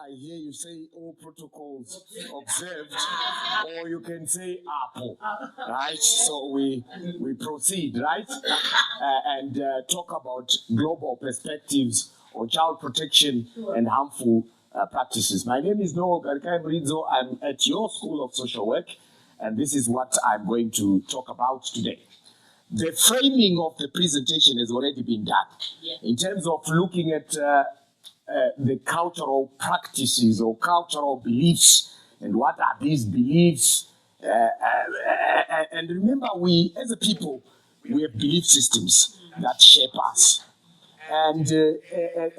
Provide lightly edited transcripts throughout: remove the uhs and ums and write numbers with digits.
I hear you say all protocols observed, or you can say Apple, right? So we proceed, right? And talk about global perspectives on child protection and harmful practices. My name is Noel Muridzo. I'm at your School of Social Work, and this is what I'm going to talk about today. The framing of the presentation has already been done in terms of looking at the cultural practices or cultural beliefs and what are these beliefs. And remember, we as a people, we have belief systems that shape us. And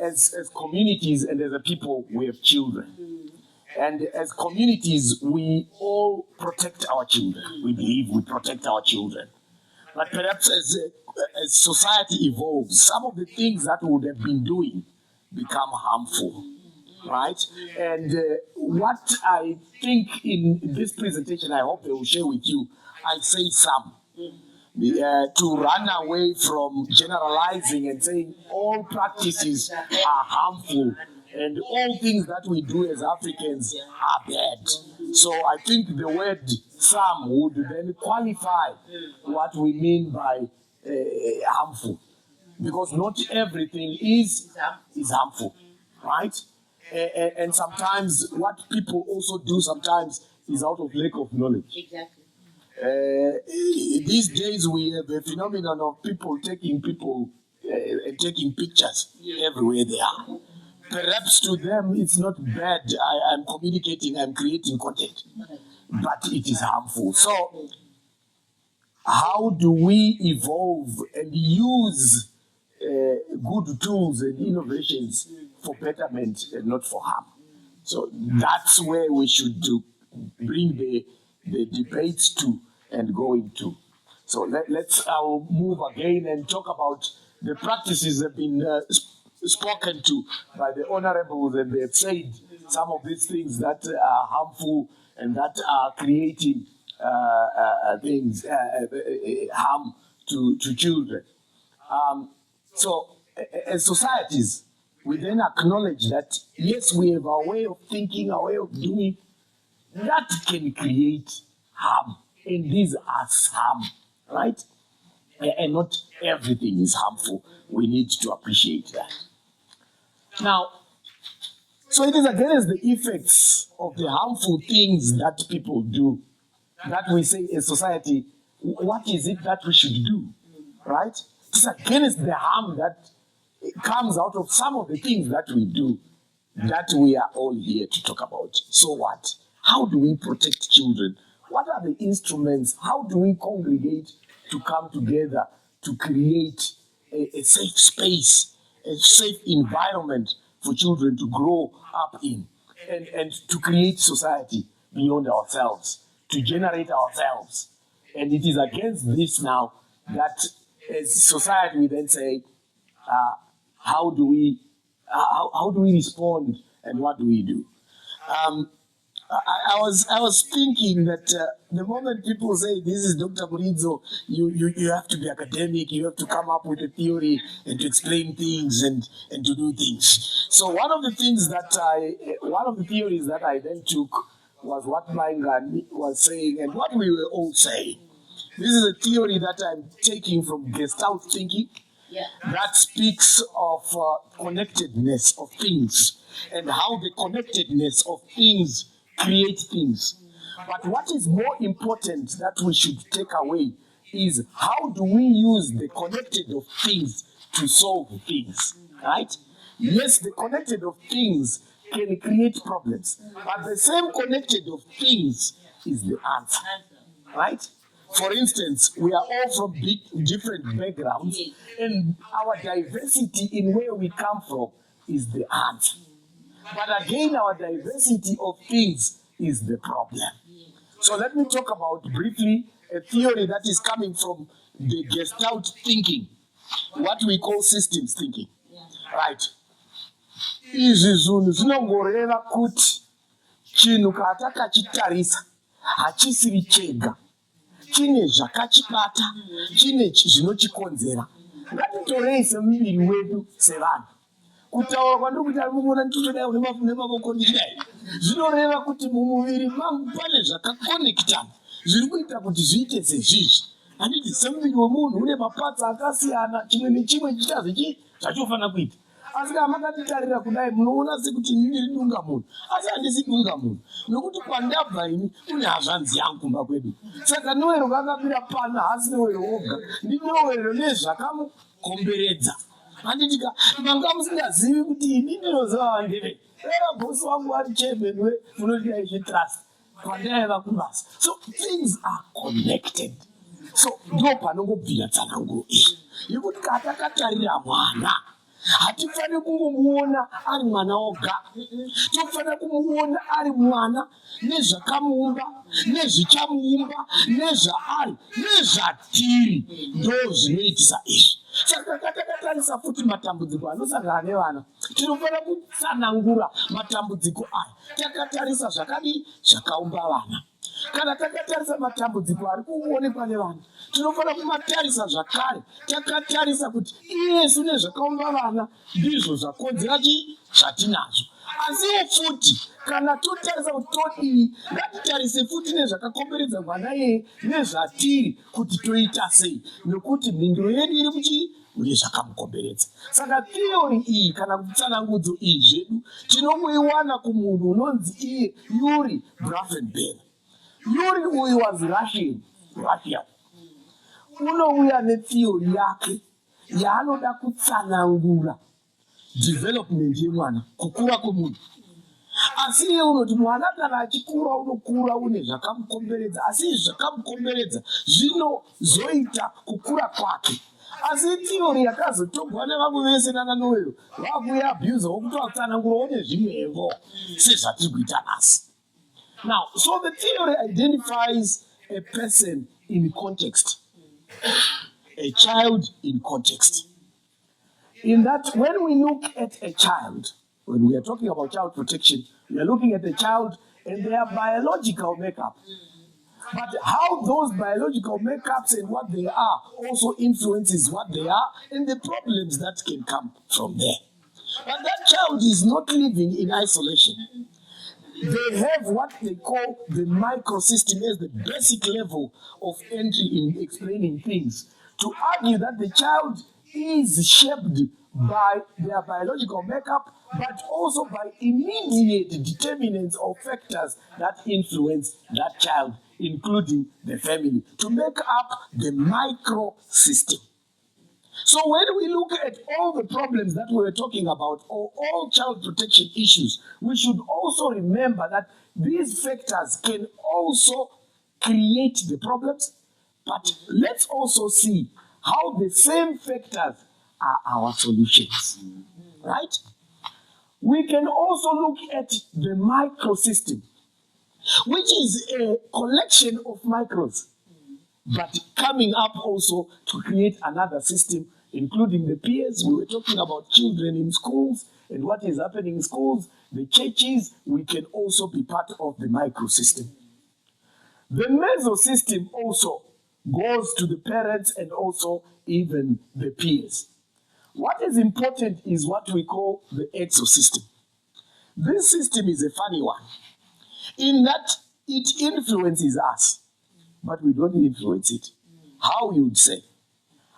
as communities and as a people, we have children. And as communities, we all protect our children. We believe we protect our children. But perhaps as society evolves, some of the things that we would have been doing become harmful, right? And what I think in this presentation, I hope they will share with you, I'll say some. To run away from generalizing and saying all practices are harmful and all things that we do as Africans are bad. So I think the word some would then qualify what we mean by harmful. Because not everything is harmful, right? And sometimes what people also do sometimes is out of lack of knowledge. Exactly. These days we have a phenomenon of people taking pictures everywhere they are. Perhaps to them it's not bad. I'm communicating, I'm creating content, but it is harmful. So how do we evolve and use good tools and innovations for betterment and not for harm? So that's where we should bring the debates to and go into. So let's move again and talk about the practices that have been spoken to by the honorables, and they've said some of these things that are harmful and that are creating harm to children. So as societies, we then acknowledge that yes, we have our way of thinking, our way of doing, that can create harm, and these are harm, right? And not everything is harmful. We need to appreciate that. Now, so it is against the effects of the harmful things that people do that we say as society, what is it that we should do, right? It's against the harm that comes out of some of the things that we do that we are all here to talk about. So what? How do we protect children? What are the instruments? How do we congregate to come together to create a safe space, a safe environment for children to grow up in, and to create society beyond ourselves, to generate ourselves? And it is against this now that as society we then say, how do we respond and what do we do? I was thinking that the moment people say this is Dr. Muridzo, you have to be academic, you have to come up with a theory and to explain things and to do things. So one of the theories that I then took was what Maingan was saying and what we were all saying. This is a theory that I'm taking from Gestalt thinking that speaks of connectedness of things and how the connectedness of things create things. But what is more important that we should take away is how do we use the connected of things to solve things, right? Yes, the connected of things can create problems, but the same connected of things is the answer, right? For instance, we are all from different backgrounds, and our diversity in where we come from is the answer. But again, our diversity of things is the problem. So let me talk about briefly a theory that is coming from the Gestalt thinking, what we call systems thinking, right? Izvi zvinhu zvinongoreva kuti chinhu katakachitarisa hachisiri chega, chine zvakachibata, chine zvinochikonzera. Ngatitorei semuviri wedu sevanhu. kutaura kwandiri kuti ari kumuona nditotodai nemavoko ndidai zvinoreva kuti mumuviri mangu pane zvakakonekitana zviri kuita kuti zviite sezvizvi. Handiti semuviri wemunhu une mapatsa akasiyana, chimwe nechimwe chichazi zvachofanira kuita. Asi kana makatitarira kudai munoona sekuti ndiri dunga munhu, asi handisi dunga munhu nokuti kwandabva ini kune hazvanzi yangu kumba kwedu. Saka Noel kakapira pana hasi Noel woga, ndinoero nezvakamukomberedza. Handitika manga musingazivi kuti ini ndinoziva vandeve bhosi wangu ari chairman wemunodai zvetrust kwandaiva kubasa. So things are connected. So ndo panongobvira tsananguro iyi yekuti katakatarira mwana hatifaniri kungomuona ari mwana oga, tofanira kumuona ari mwana nezvakamuumba, nezvichamuumba, nezvaari, nezvatiri, ndo zvinoitisa izvi. Saka katakatarisa futi matambudziko anosangana nevana, tinofanira kutsanangura matambudziko aya takatarisa zvakadii zvakaumba vana. Kana takatarisa matambudziko ari kuonekwa nevana, tinofanira kumatarisa zvakare takatarisa kuti iyesu nezvakaumba vana ndizvo zvakonzera zvatinazvo. Asiwo futi kana totarisa kuti todii, ngatitarise futi nezvakakomberedza mwana yeye nezvatiri kuti toita sei, nekuti mhinduro yedu iri mune zvakamukomberedza. Saka theory iyi kana kutsanangudzo iyi zvedu tinomuiwana kumunhu unonzi iye Yuri Brafenberg. Yuri uyu was Russian. Unouya netheory yake yaanoda kutsanangura development yemwana, kukura kwemunhu. Asi iye unoti mwana kana achikura unokura une zvakamukomberedza, asi izvi zvakamukomberedza zvinozoita kukura kwake. Asi theory yakazotogwa nevamwe vese nana Noel vakuya abuse wokuti watsanangura une zvimwevo sezvatiri kuita nhasi. Now, so the theory identifies a person in context, a child in context. In that, when we look at a child, when we are talking about child protection, we are looking at the child and their biological makeup. But how those biological makeups and what they are also influences what they are and the problems that can come from there. But that child is not living in isolation. They have what they call the microsystem as the basic level of entry in explaining things, to argue that the child is shaped by their biological makeup, but also by immediate determinants or factors that influence that child, including the family, to make up the microsystem. So when we look at all the problems that we were talking about, or all child protection issues, we should also remember that these factors can also create the problems, but let's also see how the same factors are our solutions, right? We can also look at the microsystem, which is a collection of micros, but coming up also to create another system, including the peers. We were talking about children in schools and what is happening in schools, the churches. We can also be part of the microsystem. The mesosystem also goes to the parents and also even the peers. What is important is what we call the exosystem. This system is a funny one, in that it influences us, but we don't influence it. How you would say?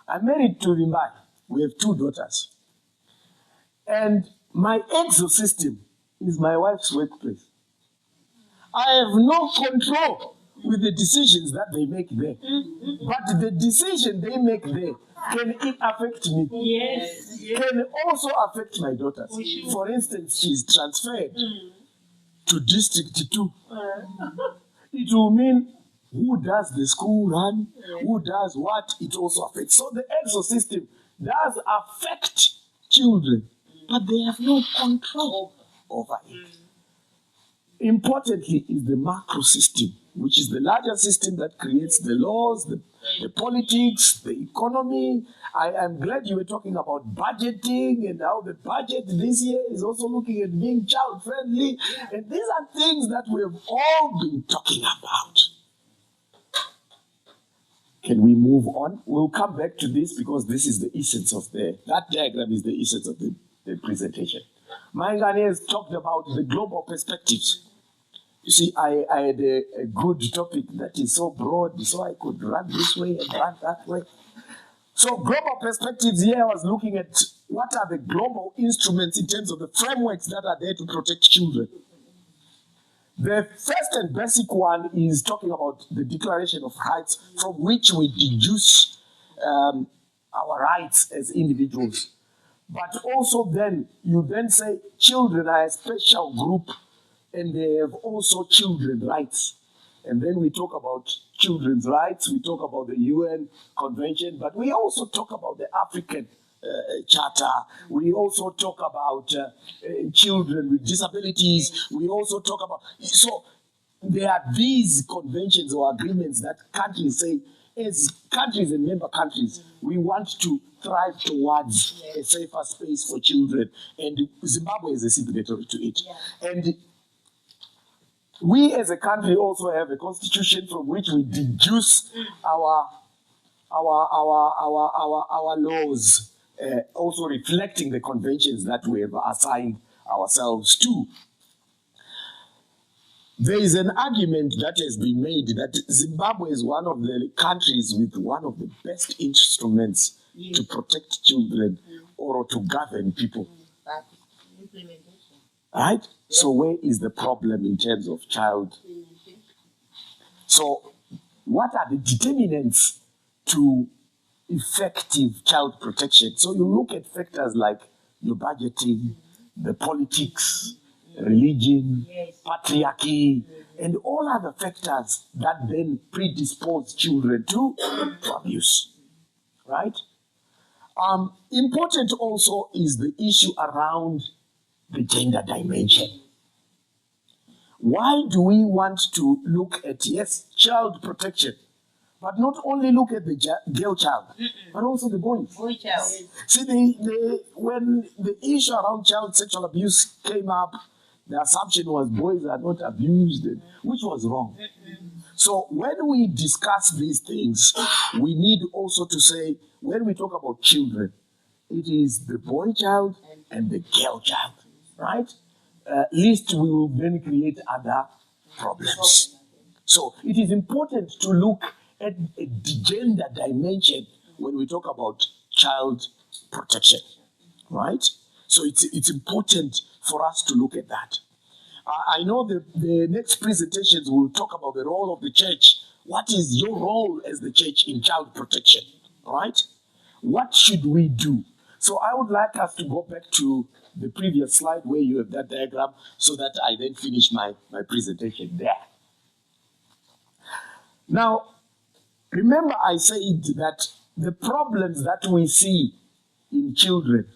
I'm married to Rimbai. We have 2 daughters. And my exosystem is my wife's workplace. I have no control with the decisions that they make there. But the decision they make there, can it affect me? Yes. Can also affect my daughters. For instance, she's transferred to District 2. It will mean who does the school run, who does what, it also affects. So the exosystem does affect children, but they have no control over it. Importantly is the macro system, which is the larger system that creates the laws, the politics, the economy. I am glad you were talking about budgeting and how the budget this year is also looking at being child-friendly. And these are things that we have all been talking about. Can we move on? We'll come back to this because this is the essence of that diagram is the essence of the the presentation. Maingani has talked about the global perspectives. You see, I had a good topic that is so broad, so I could run this way and run that way. So global perspectives here, I was looking at what are the global instruments in terms of the frameworks that are there to protect children. The first and basic one is talking about the Declaration of Rights, from which we deduce our rights as individuals. But also then, you then say children are a special group and they have also children's rights. And then we talk about children's rights, we talk about the UN Convention, but we also talk about the African Charter, we also talk about children with disabilities, we also talk about... So there are these conventions or agreements that countries say, as countries and member countries, we want to thrive towards a safer space for children, and Zimbabwe is a signatory to it. Yeah. And we as a country also have a constitution from which we deduce our laws, also reflecting the conventions that we have assigned ourselves to. There is an argument that has been made that Zimbabwe is one of the countries with one of the best instruments to protect children or to govern people. Right? So where is the problem in terms of child? So what are the determinants to effective child protection? So you look at factors like your budgeting, the politics, religion, patriarchy, and all other factors that then predispose children to abuse. Right? Important also is the issue around the gender dimension. Why do we want to look at, yes, child protection, but not only look at the girl child, but also the boy child? See, when the issue around child sexual abuse came up, the assumption was boys are not abused, which was wrong. So when we discuss these things, we need also to say, when we talk about children, it is the boy child and the girl child, right? Least we will then create other problems. So it is important to look at the gender dimension when we talk about child protection, right? So it's important for us to look at that. I know the next presentations will talk about the role of the church. What is your role as the church in child protection, right? What should we do? So I would like us to go back to the previous slide where you have that diagram so that I then finish my presentation there. Now, remember I said that the problems that we see in children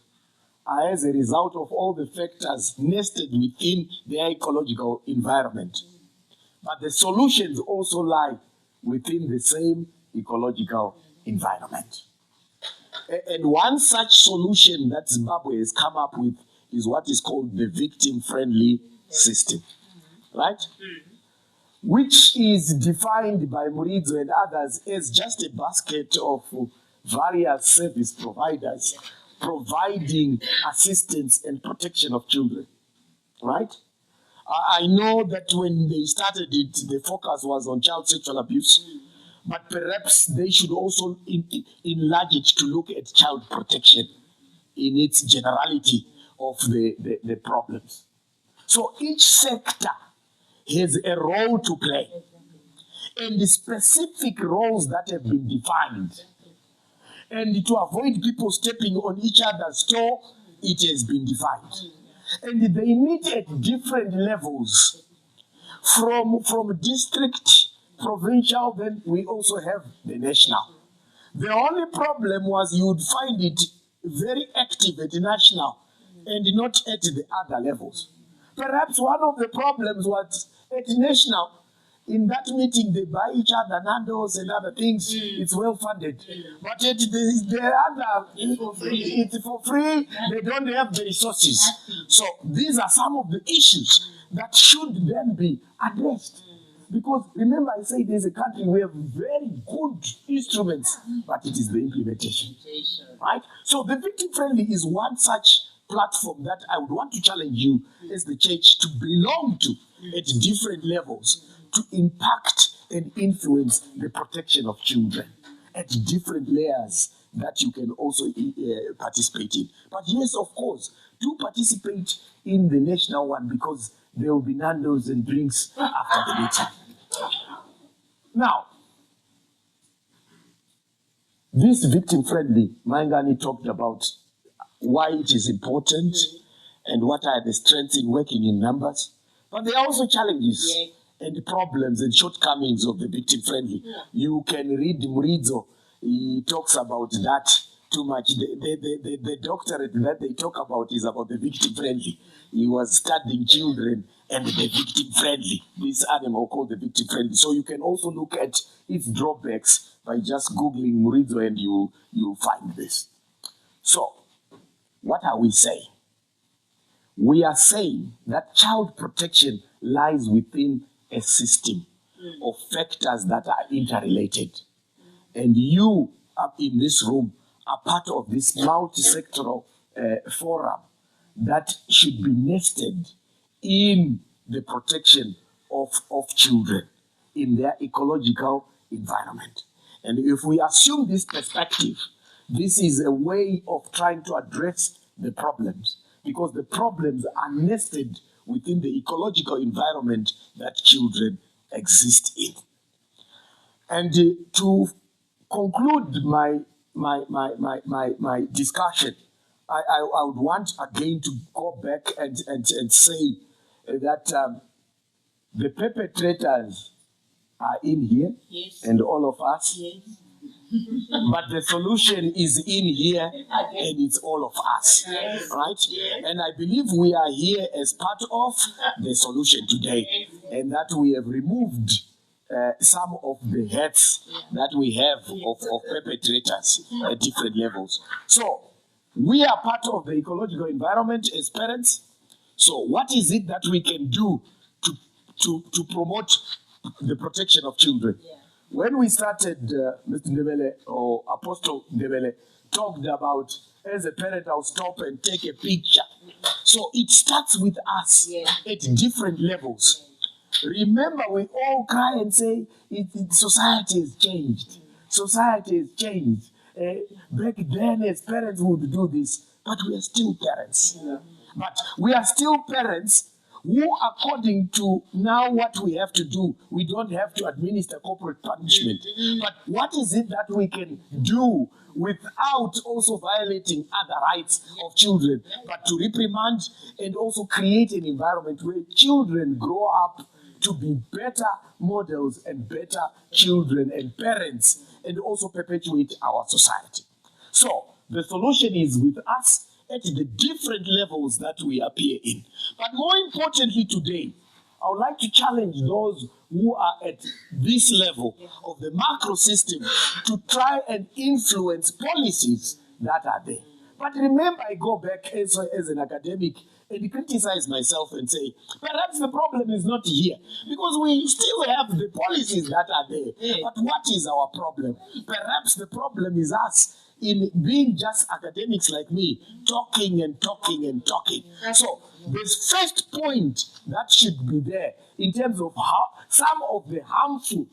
are as a result of all the factors nested within their ecological environment. But the solutions also lie within the same ecological environment. And one such solution that Zimbabwe has come up with is what is called the victim-friendly system, right? Which is defined by Muridzo and others as just a basket of various service providers providing assistance and protection of children, right? I know that when they started it, the focus was on child sexual abuse, but perhaps they should also enlarge it to look at child protection in its generality of the problems. So each sector has a role to play, and the specific roles that have been defined. And to avoid people stepping on each other's toe, it has been defined. And they meet at different levels, from district, provincial, then we also have the national. The only problem was you would find it very active at the national and not at the other levels. Perhaps one of the problems was at national. In that meeting, they buy each other nandos and other things. It's well funded. But at the other, it's for free. They don't have the resources. So these are some of the issues that should then be addressed. Because remember, I said there's a country where we have very good instruments, but it is the implementation. Right? So the victim friendly is one such platform that I would want to challenge you as the church to belong to at different levels to impact and influence the protection of children at different layers that you can also participate in. But yes, of course, do participate in the national one because there will be Nando's and drinks after the meeting. Now, this victim-friendly, Maingani talked about why it is important and what are the strengths in working in numbers. But there are also challenges and problems and shortcomings of the victim-friendly. You can read Muridzo. He talks about that too much. The doctorate that they talk about is about the victim-friendly. He was studying children and the victim-friendly, this animal called the victim-friendly. So you can also look at its drawbacks by just Googling Muridzo and you'll find this. So, what are we saying? We are saying that child protection lies within a system of factors that are interrelated. And you up in this room are part of this multi-sectoral forum that should be nested in the protection of children in their ecological environment. And if we assume this perspective, this is a way of trying to address the problems, because the problems are nested within the ecological environment that children exist in. And to conclude my discussion, I would want again to go back and say that the perpetrators are in here, and all of us. But the solution is in here, and it's all of us, right? And I believe we are here as part of the solution today, and that we have removed some of the hats that we have of perpetrators at different levels. So we are part of the ecological environment as parents. So what is it that we can do to promote the protection of children? When we started, Mr. Ndebele or Apostle Ndebele talked about, as a parent, I'll stop and take a picture. So it starts with us at different levels. Remember, we all cry and say, society has changed. Society has changed. Back then, as parents, we would do this, but we are still parents. But we are still parents who, according to now what we have to do, we don't have to administer corporate punishment. But what is it that we can do without also violating other rights of children, but to reprimand and also create an environment where children grow up to be better models and better children and parents, and also perpetuate our society. So the solution is with us at the different levels that we appear in. But more importantly today, I would like to challenge those who are at this level of the macro system to try and influence policies that are there. But remember, I go back as an academic and criticize myself and say, perhaps the problem is not here, because we still have the policies that are there. But what is our problem? Perhaps the problem is us in being just academics like me, talking and talking and talking. So the first point that should be there in terms of how some of the harmful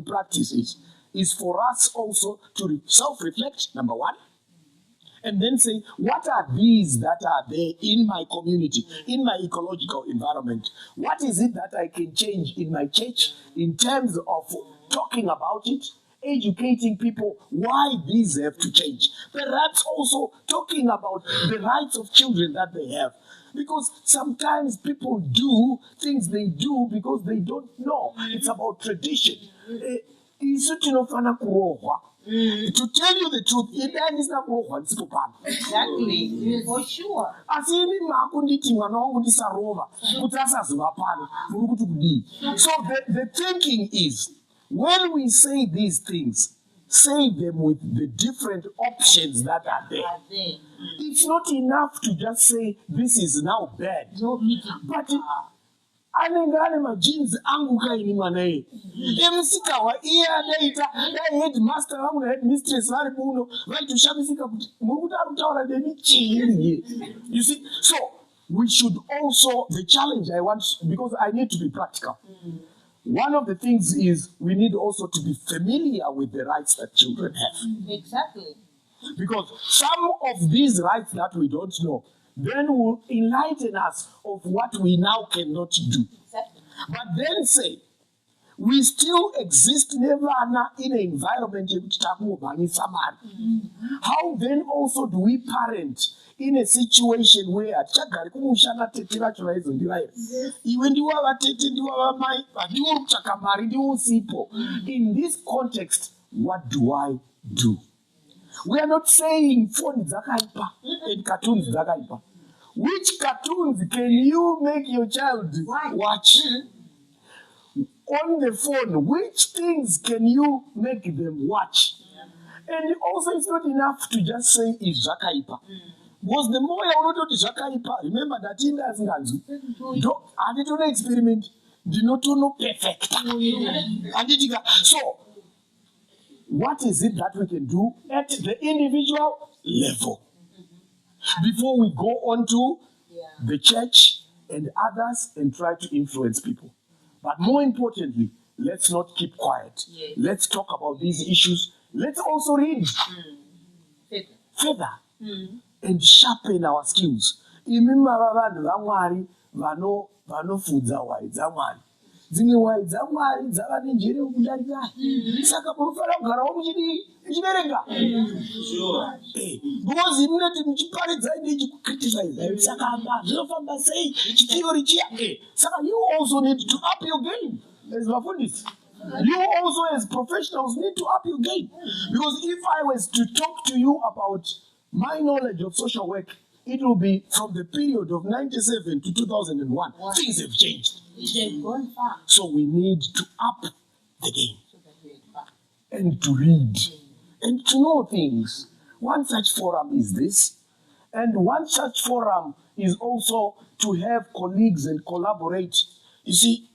practices is for us also to self-reflect, number one, and then say, what are these that are there in my community, in my ecological environment? What is it that I can change in my church in terms of talking about it, educating people why these have to change? Perhaps also talking about the rights of children that they have. Because sometimes people do things they do because they don't know. It's about tradition. To tell you the truth, it is not exactly, for sure. So the thinking is, when we say these things, say them with the different options that are there. It's not enough to just say this is now bad. But anenge ane majinzi angu kaini mwanae emusikawa iye adaita dai headmaster vangu naheadmistress vari muno vaitoshamisika kuti muri kuti ari kutaura nemichii. You see, so we should also, the challenge I want, because I need to be practical. One of the things is we need also to be familiar with the rights that children have. Exactly. Because some of these rights that we don't know then will enlighten us of what we now cannot do. Exactly. But then say, we still exist never in an environment. How then also do we parent in a situation where in this context, what do I do? We are not saying phone zakaipa and cartoons zakaipa. Which cartoons can you make your child watch? On the phone, which things can you make them watch? And also, it's not enough to just say it's zakaipa. Was the more I wanted to zakaipa, remember that in as Nanzu, I did an experiment, did not know perfect. So, what is it that we can do at the individual level before we go on to the church and others and try to influence people? But more importantly, let's not keep quiet. Let's talk about these issues. Let's also read further and sharpen our skills. Dzimwe wai dzamwari dzava nenjere kudarika saka munofana kugarawo muchiverenga because munoti muchiparidza ndichikukriticize saka zvinofamba sei chitheory chiya saka you also need to up your game as vafundisi. You also as professionals need to up your game, because if I was to talk to you about my knowledge of social work, it will be from the period of 97 to 2001. Things have changed. They've gone far. So we need to up the game and to read and to know things. One such forum is this, and one such forum is also to have colleagues and collaborate. You see,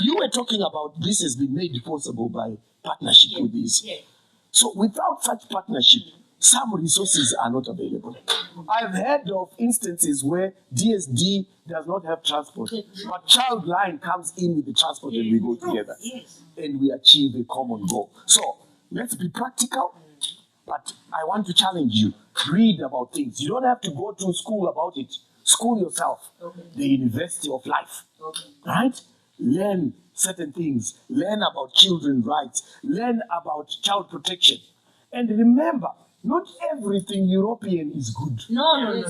you were talking about this has been made possible by partnership with this. So without such partnership, some resources are not available. I've heard of instances where DSD does not have transport, but Childline comes in with the transport and we go together and we achieve a common goal. So let's be practical, but I want to challenge you. Read about things. You don't have to go to school about it. School yourself. The University of Life. Right? Learn certain things. Learn about children's rights. Learn about child protection. And remember, not everything European is good. No.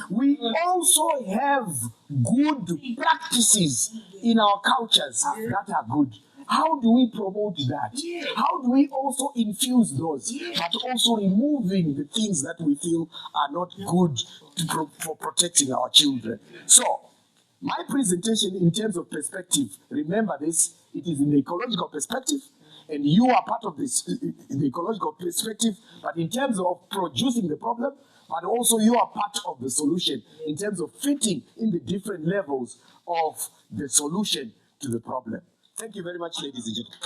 We also have good practices in our cultures that are good. How do we promote that? How do we also infuse those, but also removing the things that we feel are not good for protecting our children? So, my presentation in terms of perspective, remember this, it is in the ecological perspective, and you are part of this the ecological perspective, but in terms of producing the problem, but also you are part of the solution in terms of fitting in the different levels of the solution to the problem. Thank you very much, ladies and gentlemen.